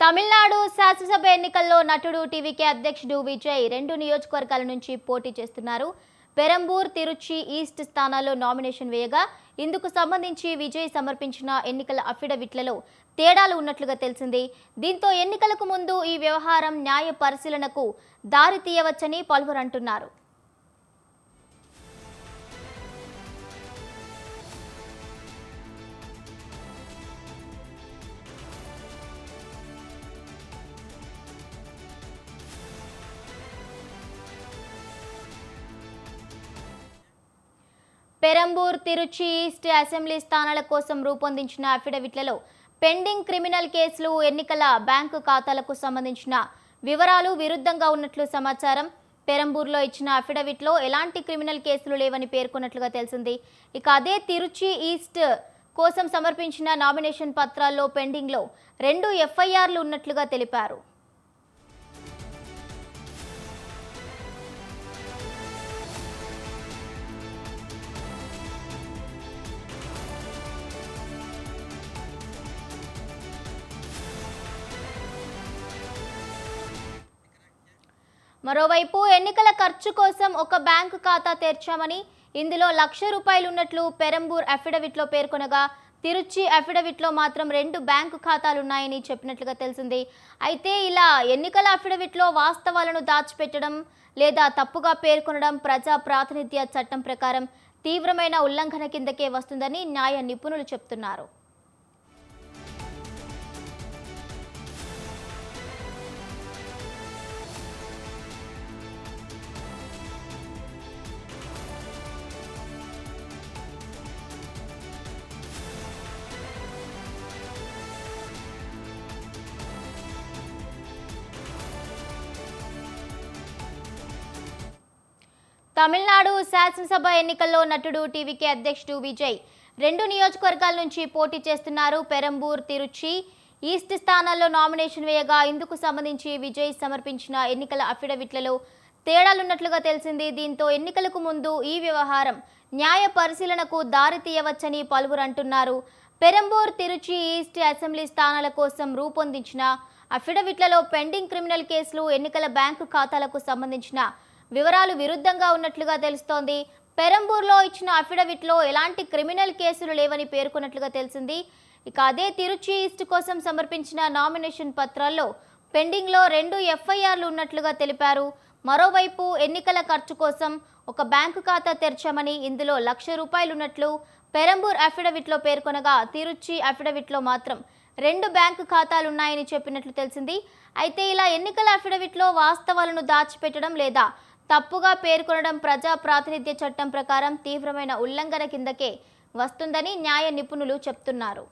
తమిళనాడు శాసనసభ ఎన్నికల్లో నటుడు టీవీకే అధ్యక్షుడు విజయ్ 2 నియోజకవర్గాల నుంచి పోటీ చేస్తున్నారు. పెరంబూర్, తిరుచి ఈస్ట్ స్థానాల్లో నామినేషన్ వేయగా ఇందుకు సంబంధించి విజయ్ సమర్పించిన ఎన్నికల అఫిడవిట్లలో తేడాలు ఉన్నట్లుగా తెలిసింది. దీంతో ఎన్నికలకు ముందు ఈ వ్యవహారం న్యాయ పరిశీలనకు దారి తీయవచ్చని పలువురు అంటున్నారు. పెరంబూర్, తిరుచి ఈస్ట్ అసెంబ్లీ స్థానాల కోసం రూపొందించిన అఫిడవిట్లలో పెండింగ్ క్రిమినల్ కేసులు, ఎన్నికల బ్యాంకు ఖాతాలకు సంబంధించిన వివరాలు విరుద్ధంగా ఉన్నట్లు సమాచారం. పెరంబూర్లో ఇచ్చిన అఫిడవిట్లో ఎలాంటి క్రిమినల్ కేసులు లేవని పేర్కొన్నట్లుగా తెలిసింది. ఇక అదే తిరుచి ఈస్ట్ కోసం సమర్పించిన నామినేషన్ పత్రాల్లో పెండింగ్లో 2 ఎఫ్ఐఆర్లు ఉన్నట్లుగా తెలిపారు. మరోవైపు ఎన్నికల ఖర్చు కోసం ఒక బ్యాంకు ఖాతా తెరిచామని, ఇందులో ₹1,00,000 ఉన్నట్లు పెరంబూర్ అఫిడవిట్లో పేర్కొనగా, తిరుచి అఫిడవిట్లో మాత్రం 2 బ్యాంకు ఖాతాలున్నాయని చెప్పినట్లుగా తెలిసింది. అయితే ఇలా ఎన్నికల అఫిడవిట్లో వాస్తవాలను దాచిపెట్టడం లేదా తప్పుగా పేర్కొనడం ప్రజా ప్రాతినిధ్య చట్టం ప్రకారం తీవ్రమైన ఉల్లంఘన కిందకే వస్తుందని న్యాయ నిపుణులు చెబుతున్నారు. తమిళనాడు శాసనసభ ఎన్నికల్లో నటుడు టీవీకే అధ్యక్షుడు విజయ్ 2 నియోజకవర్గాల నుంచి పోటీ చేస్తున్నారు. పెరంబూర్, తిరుచి ఈస్ట్ స్థానాల్లో నామినేషన్ వేయగా ఇందుకు సంబంధించి విజయ్ సమర్పించిన ఎన్నికల అఫిడవిట్లలో తేడాలున్నట్లుగా తెలిసింది. దీంతో ఎన్నికలకు ముందు ఈ వ్యవహారం న్యాయ పరిశీలనకు దారి తీయవచ్చని పలువురు అంటున్నారు. పెరంబూర్, తిరుచి ఈస్ట్ అసెంబ్లీ స్థానాల కోసం రూపొందించిన అఫిడవిట్లలో పెండింగ్ క్రిమినల్ కేసులు, ఎన్నికల బ్యాంకు ఖాతాలకు సంబంధించిన వివరాలు విరుద్ధంగా ఉన్నట్లుగా తెలుస్తోంది. పెరంబూర్లో ఇచ్చిన అఫిడవిట్లో ఎలాంటి క్రిమినల్ కేసులు లేవని పేర్కొన్నట్లుగా తెలిసింది. ఇక అదే తిరుచి ఈస్ట్ కోసం సమర్పించిన నామినేషన్ పత్రాల్లో పెండింగ్లో 2 ఎఫ్ఐఆర్లు ఉన్నట్లుగా తెలిపారు. మరోవైపు ఎన్నికల ఖర్చు కోసం ఒక బ్యాంకు ఖాతా తెరిచామని, ఇందులో ₹1,00,000 ఉన్నట్లు పెరంబూర్ అఫిడవిట్లో పేర్కొనగా, తిరుచి అఫిడవిట్లో మాత్రం 2 బ్యాంకు ఖాతాలున్నాయని చెప్పినట్లు తెలిసింది. అయితే ఇలా ఎన్నికల అఫిడవిట్లో వాస్తవాలను దాచిపెట్టడం లేదా తప్పుగా పేర్కొనడం ప్రజా ప్రాతినిధ్య చట్టం ప్రకారం తీవ్రమైన ఉల్లంఘన కిందకే వస్తుందని న్యాయ నిపుణులు చెప్తున్నారు.